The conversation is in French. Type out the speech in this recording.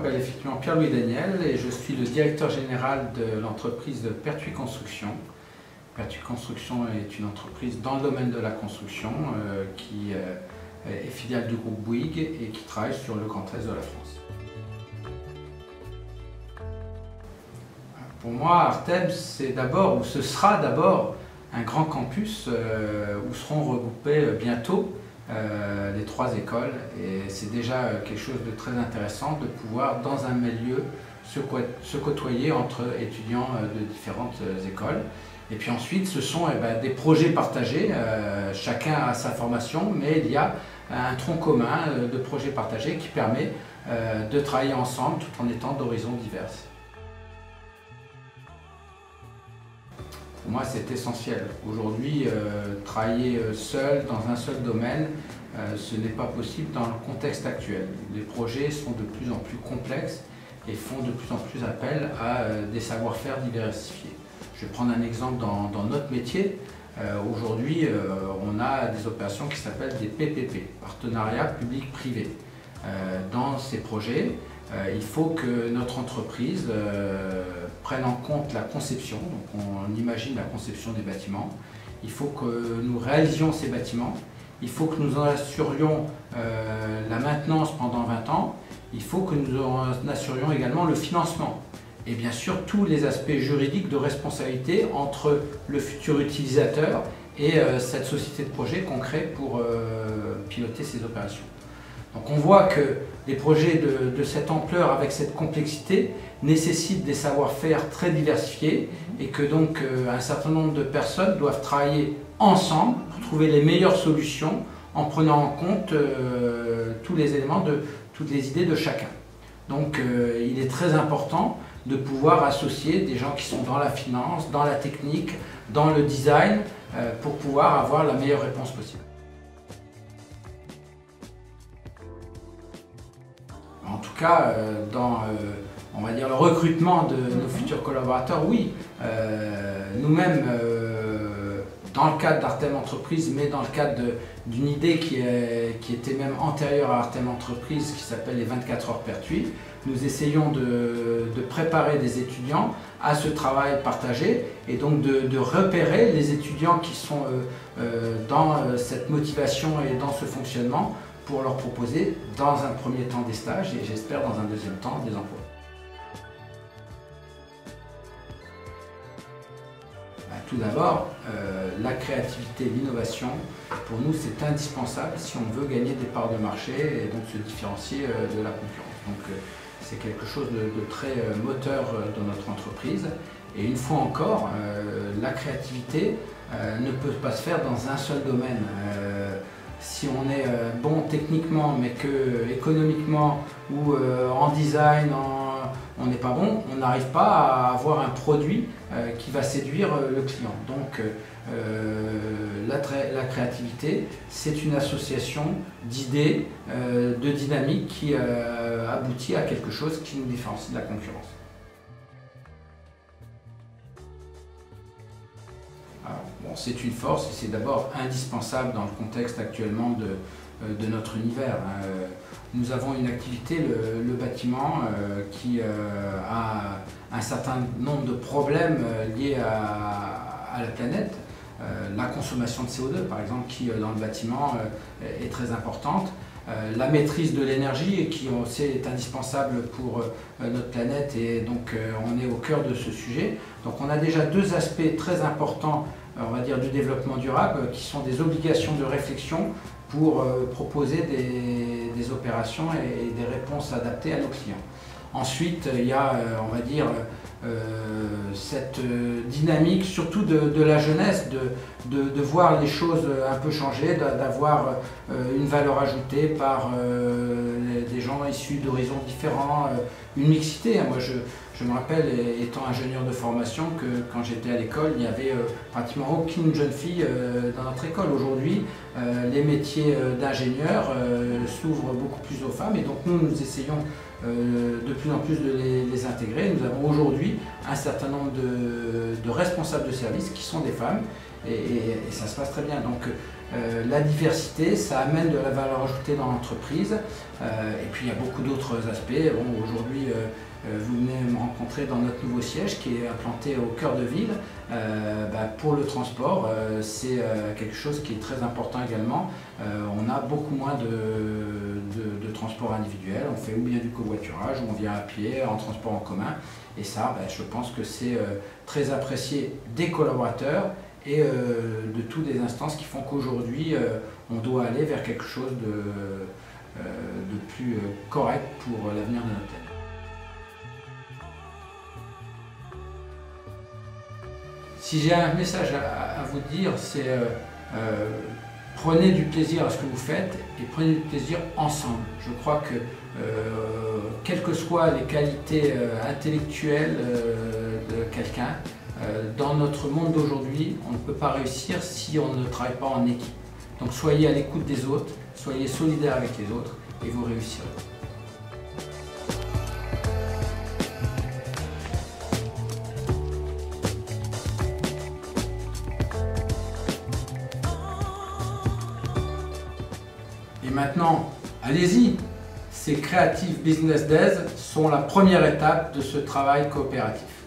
m'appelle effectivement Pierre-Louis Daniel et je suis le directeur général de l'entreprise Pertuis Construction. Pertuis Construction est une entreprise dans le domaine de la construction qui est filiale du groupe Bouygues et qui travaille sur le Grand Est de la France. Pour moi, Artem, c'est d'abord, ou ce sera d'abord, un grand campus où seront regroupées bientôt les 3 écoles, et c'est déjà quelque chose de très intéressant de pouvoir dans un même lieu se côtoyer entre étudiants de différentes écoles. Et puis ensuite ce sont des projets partagés, chacun a sa formation, mais il y a un tronc commun de projets partagés qui permet de travailler ensemble tout en étant d'horizons divers. Pour moi, c'est essentiel. Aujourd'hui, travailler seul dans un seul domaine, ce n'est pas possible dans le contexte actuel. Les projets sont de plus en plus complexes et font de plus en plus appel à des savoir-faire diversifiés. Je vais prendre un exemple dans notre métier. Aujourd'hui, on a des opérations qui s'appellent des PPP, partenariats public-privé. Dans ces projets, il faut que notre entreprise prenne en compte la conception, donc on imagine la conception des bâtiments, il faut que nous réalisions ces bâtiments, il faut que nous en assurions la maintenance pendant 20 ans, il faut que nous en assurions également le financement et bien sûr tous les aspects juridiques de responsabilité entre le futur utilisateur et cette société de projet qu'on crée pour piloter ces opérations. Donc on voit que les projets de cette ampleur, avec cette complexité, nécessitent des savoir-faire très diversifiés et que donc un certain nombre de personnes doivent travailler ensemble pour trouver les meilleures solutions en prenant en compte tous les éléments, toutes les idées de chacun. Donc il est très important de pouvoir associer des gens qui sont dans la finance, dans la technique, dans le design, pour pouvoir avoir la meilleure réponse possible. En tout cas, dans on va dire le recrutement de nos futurs collaborateurs, oui. Nous-mêmes, dans le cadre d'Artem Entreprise, mais dans le cadre d'une idée qui était même antérieure à Artem Entreprise, qui s'appelle les 24 heures Pertuis, nous essayons de préparer des étudiants à ce travail partagé et donc de repérer les étudiants qui sont dans cette motivation et dans ce fonctionnement pour leur proposer dans un premier temps des stages et j'espère dans un deuxième temps des emplois. Tout d'abord, la créativité et l'innovation, pour nous c'est indispensable si on veut gagner des parts de marché et donc se différencier de la concurrence. Donc c'est quelque chose de très moteur dans notre entreprise et une fois encore, la créativité ne peut pas se faire dans un seul domaine. Si on est bon techniquement mais que économiquement ou en design, on n'est pas bon, on n'arrive pas à avoir un produit qui va séduire le client. Donc la créativité, c'est une association d'idées, de dynamique qui aboutit à quelque chose qui nous différencie de la concurrence. Bon, c'est une force et c'est d'abord indispensable dans le contexte actuellement de notre univers. Nous avons une activité, le bâtiment, qui a un certain nombre de problèmes liés à la planète. La consommation de CO2 par exemple qui dans le bâtiment est très importante. La maîtrise de l'énergie qui aussi est indispensable pour notre planète et donc on est au cœur de ce sujet. Donc on a déjà 2 aspects très importants on va dire du développement durable qui sont des obligations de réflexion pour proposer des opérations et des réponses adaptées à nos clients. Ensuite il y a on va dire cette dynamique surtout de la jeunesse, de voir les choses un peu changer, d'avoir une valeur ajoutée par des gens issus d'horizons différents, une mixité. Moi je me rappelle, étant ingénieur de formation, que quand j'étais à l'école, il n'y avait pratiquement aucune jeune fille dans notre école. Aujourd'hui, les métiers d'ingénieur s'ouvrent beaucoup plus aux femmes et donc nous essayons de plus en plus de les intégrer. Nous avons aujourd'hui un certain nombre de responsables de service qui sont des femmes et ça se passe très bien. Donc la diversité, ça amène de la valeur ajoutée dans l'entreprise. Et puis il y a beaucoup d'autres aspects. Bon, aujourd'hui, vous venez me rencontrer dans notre nouveau siège qui est implanté au cœur de ville. Pour le transport, c'est quelque chose qui est très important également. On a beaucoup moins de transport individuel. On fait ou bien du covoiturage, ou on vient à pied, en transport en commun. Et ça, je pense que c'est très apprécié des collaborateurs et de toutes les instances qui font qu'aujourd'hui, on doit aller vers quelque chose de plus correct pour l'avenir de notre terre. Si j'ai un message à vous dire, c'est prenez du plaisir à ce que vous faites et prenez du plaisir ensemble. Je crois que quelles que soient les qualités intellectuelles de quelqu'un, dans notre monde d'aujourd'hui, on ne peut pas réussir si on ne travaille pas en équipe. Donc soyez à l'écoute des autres, soyez solidaires avec les autres et vous réussirez. Et maintenant, allez-y! Ces Creative Business Days sont la première étape de ce travail coopératif.